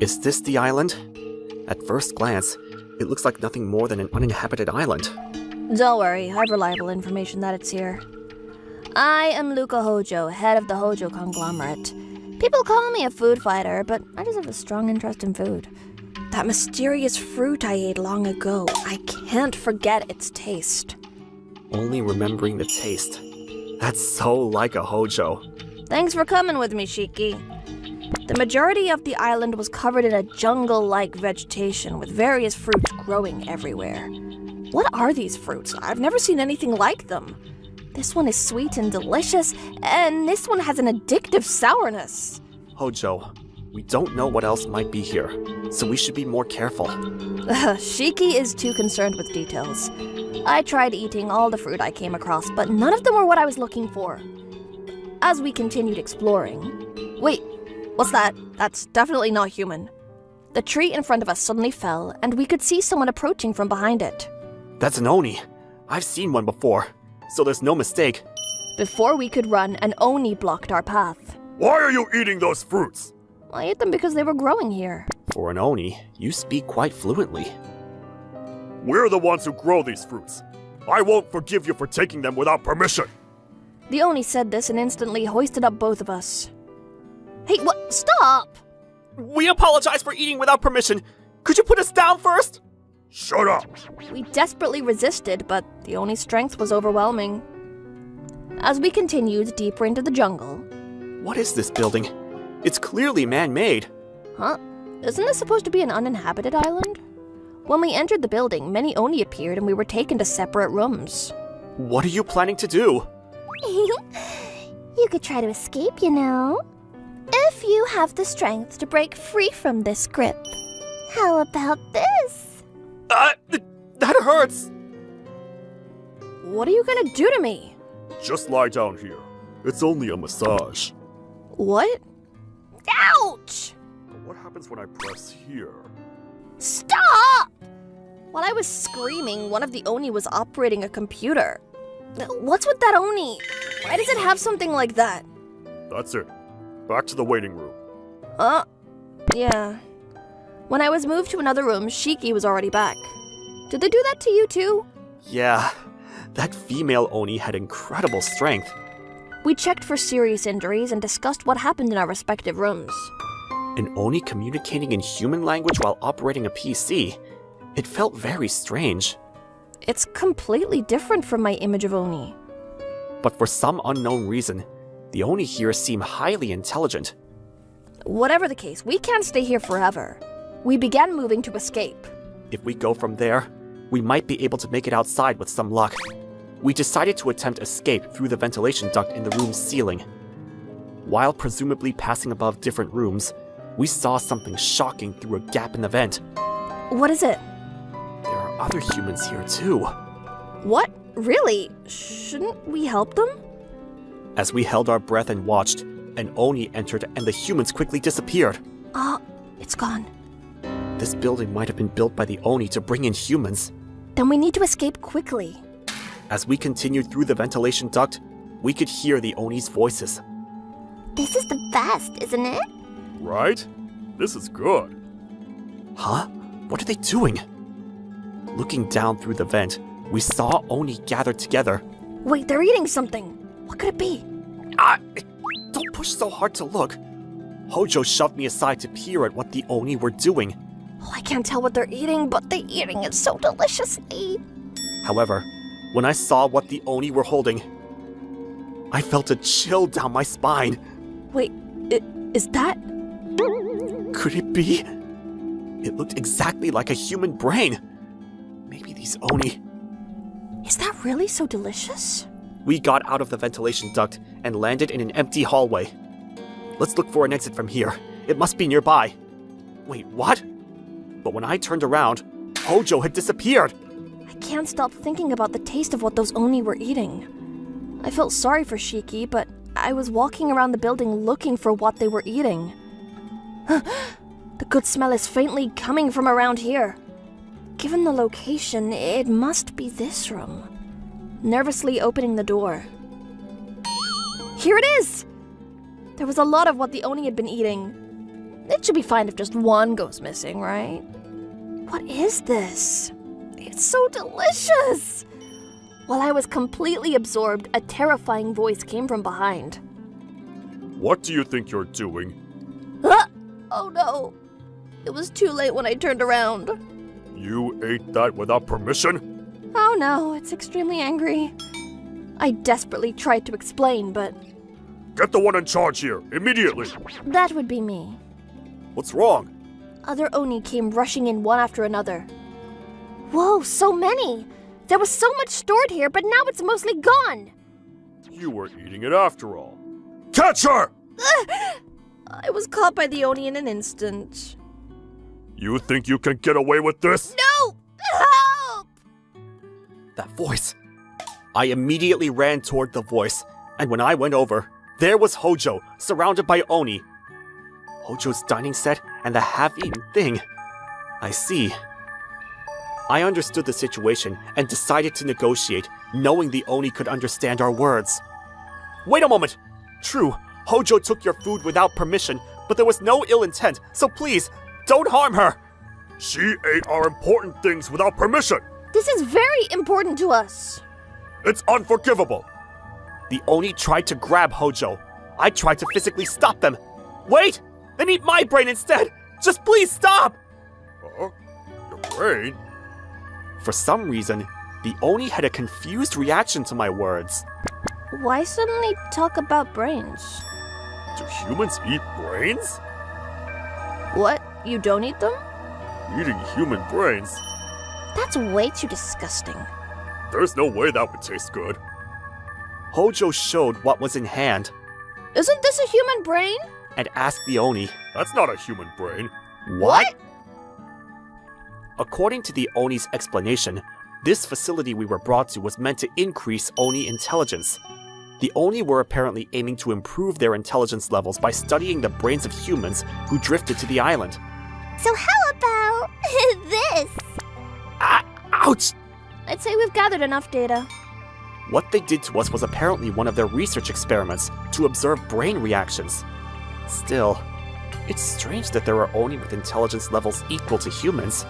Is this the island? At first glance, it looks like nothing more than an uninhabited island. Don't worry, I have reliable information that it's here. I am Luca Hojo, head of the Hojo conglomerate. People call me a food fighter, but I just have a strong interest in food. That mysterious fruit I ate long ago, I can't forget its taste. Only remembering the taste. That's so like a Hojo. Thanks for coming with me, Shiki. The majority of the island was covered in a jungle-like vegetation with various fruits growing everywhere. What are these fruits? I've never seen anything like them. This one is sweet and delicious, and this one has an addictive sourness. Hojo, we don't know what else might be here, so we should be more careful. Shiki is too concerned with details. I tried eating all the fruit I came across, but none of them were what I was looking for. As we continued exploring... Wait, what's that? That's definitely not human. The tree in front of us suddenly fell, and we could see someone approaching from behind it. That's an Oni. I've seen one before, so there's no mistake. Before we could run, an Oni blocked our path. Why are you eating those fruits? I ate them because they were growing here. For an Oni, you speak quite fluently. We're the ones who grow these fruits. I won't forgive you for taking them without permission. The Oni said this and instantly hoisted up both of us. Hey, what? Stop! We apologize for eating without permission. Could you put us down first? Shut up! We desperately resisted, but the Oni's strength was overwhelming. As we continued deeper into the jungle... What is this building? It's clearly man-made. Huh? Isn't this supposed to be an uninhabited island? When we entered the building, many Oni appeared and we were taken to separate rooms. What are you planning to do? You could try to escape, you know. If you have the strength to break free from this grip. How about this? That hurts! What are you gonna do to me? Just lie down here. It's only a massage. What? Ouch! What happens when I press here? Stop! While I was screaming, one of the Oni was operating a computer. What's with that Oni? Why does it have something like that? That's it. Back to the waiting room. Yeah. When I was moved to another room, Shiki was already back. Did they do that to you too? Yeah, that female Oni had incredible strength. We checked for serious injuries and discussed what happened in our respective rooms. An Oni communicating in human language while operating a PC. It felt very strange. It's completely different from my image of Oni. But for some unknown reason, the Oni here seem highly intelligent. Whatever the case, we can't stay here forever. We began moving to escape. If we go from there, we might be able to make it outside with some luck. We decided to attempt escape through the ventilation duct in the room's ceiling. While presumably passing above different rooms, we saw something shocking through a gap in the vent. What is it? There are other humans here too. What? Really? Shouldn't we help them? As we held our breath and watched, an Oni entered and the humans quickly disappeared. It's gone. This building might have been built by the Oni to bring in humans. Then we need to escape quickly. As we continued through the ventilation duct, we could hear the Oni's voices. This is the best, isn't it? Right? This is good. Huh? What are they doing? Looking down through the vent, we saw Oni gathered together. Wait, they're eating something. What could it be? Don't push so hard to look. Hojo shoved me aside to peer at what the Oni were doing. Oh, I can't tell what they're eating, but they're eating it so deliciously. However, when I saw what the Oni were holding, I felt a chill down my spine. Wait, is that... Could it be? It looked exactly like a human brain. Maybe these Oni... Is that really so delicious? We got out of the ventilation duct and landed in an empty hallway. Let's look for an exit from here. It must be nearby. Wait, what? But when I turned around, Hojo had disappeared. I can't stop thinking about the taste of what those Oni were eating. I felt sorry for Shiki, but I was walking around the building looking for what they were eating. The good smell is faintly coming from around here. Given the location, it must be this room. Nervously opening the door. Here it is! There was a lot of what the Oni had been eating. It should be fine if just one goes missing, right? What is this? It's so delicious! While I was completely absorbed, a terrifying voice came from behind. What do you think you're doing? Ah! Oh no! It was too late when I turned around. You ate that without permission? Oh no, it's extremely angry. I desperately tried to explain, but Get the one in charge here, immediately! that would be me. What's wrong? Other Oni came rushing in one after another. Whoa, so many! There was so much stored here, but now it's mostly gone! You were eating it after all. Catch her! I was caught by the Oni in an instant. You think you can get away with this? No! Help! That voice. I immediately ran toward the voice, and when I went over, there was Hojo, surrounded by Oni. Hojo's dining set and the half-eaten thing. I see. I understood the situation and decided to negotiate, knowing the Oni could understand our words. Wait a moment! True, Hojo took your food without permission, but there was no ill intent, so please, don't harm her! She ate our important things without permission! This is very important to us. It's unforgivable! The Oni tried to grab Hojo. I tried to physically stop them. Wait! Then eat my brain instead! Just please stop! Huh? Your brain? For some reason, the Oni had a confused reaction to my words. Why suddenly talk about brains? Do humans eat brains? What? You don't eat them? Eating human brains? That's way too disgusting. There's no way that would taste good. Hojo showed what was in hand Isn't this a human brain? and asked the Oni, That's not a human brain. "What?" According to the Oni's explanation, this facility we were brought to was meant to increase Oni intelligence. The Oni were apparently aiming to improve their intelligence levels by studying the brains of humans who drifted to the island. So how about this? Ah, ouch! I'd say we've gathered enough data. What they did to us was apparently one of their research experiments to observe brain reactions. Still, it's strange that there are Oni with intelligence levels equal to humans.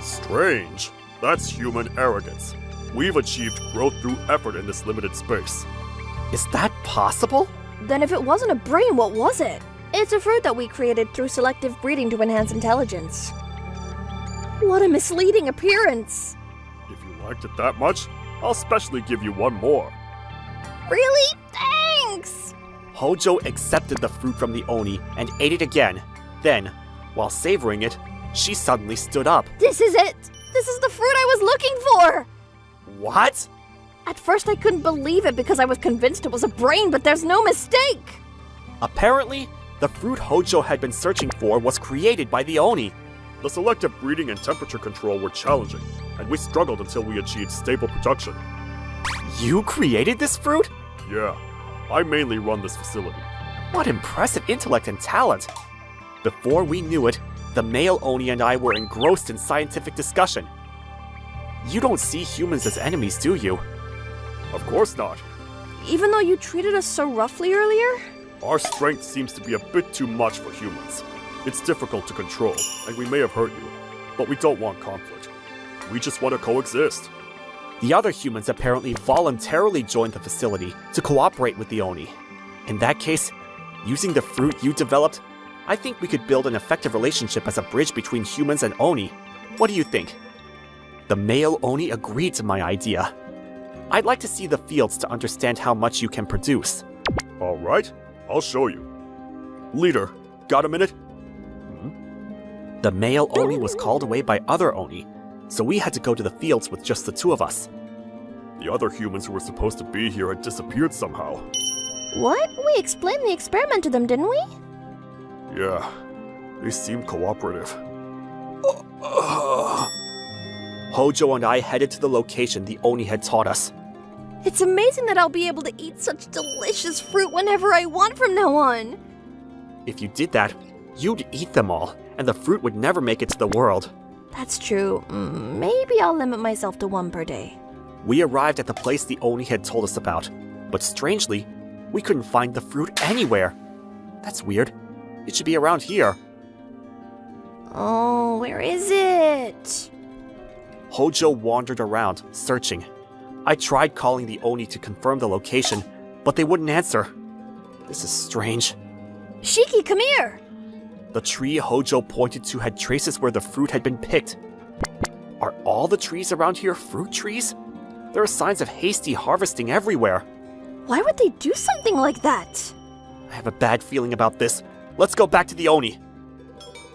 Strange. That's human arrogance. We've achieved growth through effort in this limited space. Is that possible? Then if it wasn't a brain, what was it? It's a fruit that we created through selective breeding to enhance intelligence. What a misleading appearance! If you liked it that much, I'll specially give you one more. Really? Thanks! Hojo accepted the fruit from the Oni and ate it again. Then, while savoring it, she suddenly stood up. This is it! This is the fruit I was looking for! What? At first I couldn't believe it because I was convinced it was a brain, but there's no mistake! Apparently, the fruit Hojo had been searching for was created by the Oni. The selective breeding and temperature control were challenging, and we struggled until we achieved stable production. You created this fruit? Yeah, I mainly run this facility. What impressive intellect and talent! Before we knew it, the male Oni and I were engrossed in scientific discussion. You don't see humans as enemies, do you? Of course not. Even though you treated us so roughly earlier? Our strength seems to be a bit too much for humans. It's difficult to control, and we may have hurt you, but we don't want conflict. We just want to coexist. The other humans apparently voluntarily joined the facility to cooperate with the Oni. In that case, using the fruit you developed, I think we could build an effective relationship as a bridge between humans and Oni. What do you think? The male Oni agreed to my idea. I'd like to see the fields to understand how much you can produce. All right, I'll show you. Leader, got a minute? The male Oni was called away by other Oni, so we had to go to the fields with just the two of us. The other humans who were supposed to be here had disappeared somehow. What? We explained the experiment to them, didn't we? Yeah, they seem cooperative. Hojo and I headed to the location the Oni had taught us. It's amazing that I'll be able to eat such delicious fruit whenever I want from now on. If you did that, you'd eat them all, and the fruit would never make it to the world. That's true. Maybe I'll limit myself to one per day. We arrived at the place the Oni had told us about, but strangely, we couldn't find the fruit anywhere. That's weird. It should be around here. Oh, where is it? Hojo wandered around, searching. I tried calling the Oni to confirm the location, but they wouldn't answer. This is strange. Shiki, come here! The tree Hojo pointed to had traces where the fruit had been picked. Are all the trees around here fruit trees? There are signs of hasty harvesting everywhere. Why would they do something like that? I have a bad feeling about this. Let's go back to the Oni.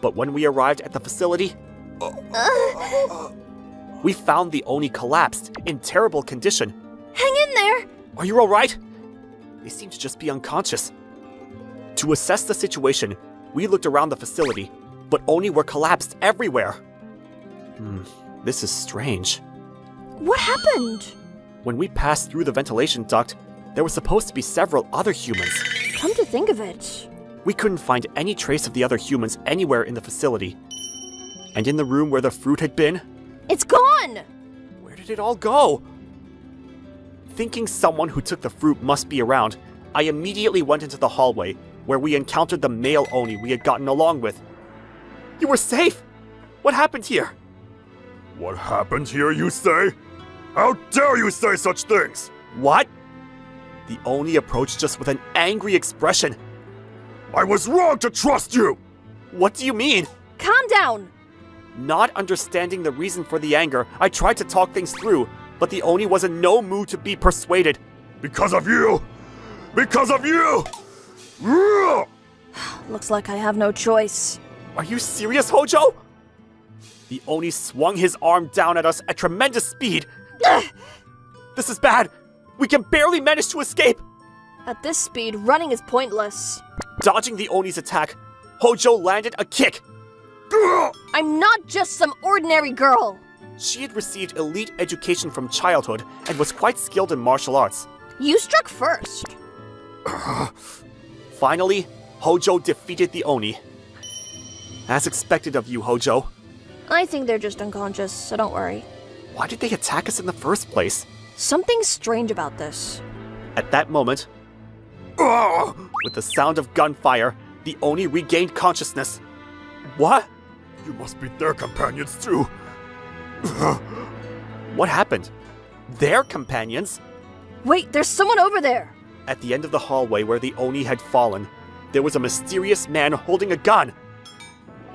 But when we arrived at the facility, we found the Oni collapsed, in terrible condition. Hang in there! Are you alright? They seem to just be unconscious. To assess the situation, we looked around the facility, but Oni were collapsed everywhere. This is strange. What happened? When we passed through the ventilation duct, there were supposed to be several other humans. Come to think of it. We couldn't find any trace of the other humans anywhere in the facility. And in the room where the fruit had been, It's gone! where did it all go? Thinking someone who took the fruit must be around, I immediately went into the hallway, where we encountered the male Oni we had gotten along with. You were safe! What happened here? What happened here, you say? How dare you say such things? What? The Oni approached us with an angry expression. I was wrong to trust you! What do you mean? Calm down! Not understanding the reason for the anger, I tried to talk things through, but the Oni was in no mood to be persuaded. Because of you! Because of you! Ugh! Looks like I have no choice. Are you serious, Hojo? The Oni swung his arm down at us at tremendous speed. This is bad! We can barely manage to escape! At this speed, running is pointless. Dodging the Oni's attack, Hojo landed a kick. Ugh! I'm not just some ordinary girl! She had received elite education from childhood and was quite skilled in martial arts. You struck first. Finally, Hojo defeated the Oni. As expected of you, Hojo. I think they're just unconscious, so don't worry. Why did they attack us in the first place? Something's strange about this. At that moment, Ugh! with the sound of gunfire, the Oni regained consciousness. What? You must be their companions too. What happened? Their companions? Wait, there's someone over there! At the end of the hallway where the Oni had fallen, there was a mysterious man holding a gun.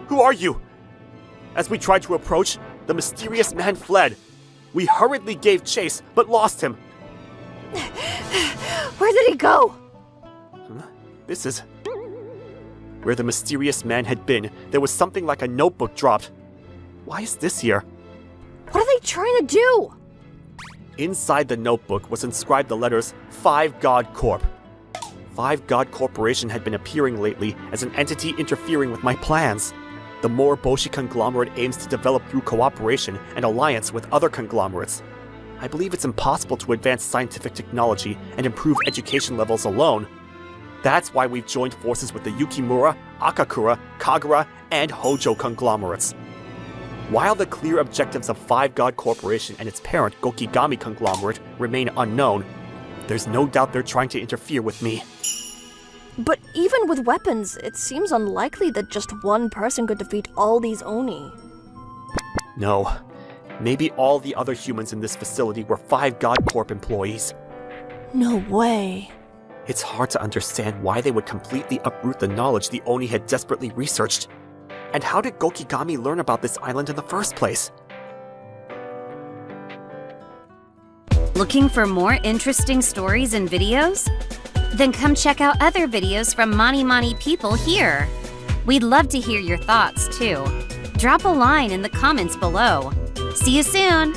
Who are you? As we tried to approach, the mysterious man fled. We hurriedly gave chase, but lost him. Where did he go? This is... Where the mysterious man had been, there was something like a notebook dropped. Why is this here? What are they trying to do? Inside the notebook was inscribed the letters 5 God Corp. 5 God Corporation had been appearing lately as an entity interfering with my plans. The Moroboshi conglomerate aims to develop through cooperation and alliance with other conglomerates. I believe it's impossible to advance scientific technology and improve education levels alone. That's why we've joined forces with the Yukimura, Akakura, Kagura, and Hojo conglomerates. While the clear objectives of 5 God Corporation and its parent Gokigami conglomerate remain unknown, there's no doubt they're trying to interfere with me. But even with weapons, it seems unlikely that just one person could defeat all these Oni. No. Maybe all the other humans in this facility were 5 God Corp employees. No way. It's hard to understand why they would completely uproot the knowledge the Oni had desperately researched. And how did Gokigami learn about this island in the first place? Looking for more interesting stories and videos? Then come check out other videos from Mani people here. We'd love to hear your thoughts too. Drop a line in the comments below. See you soon!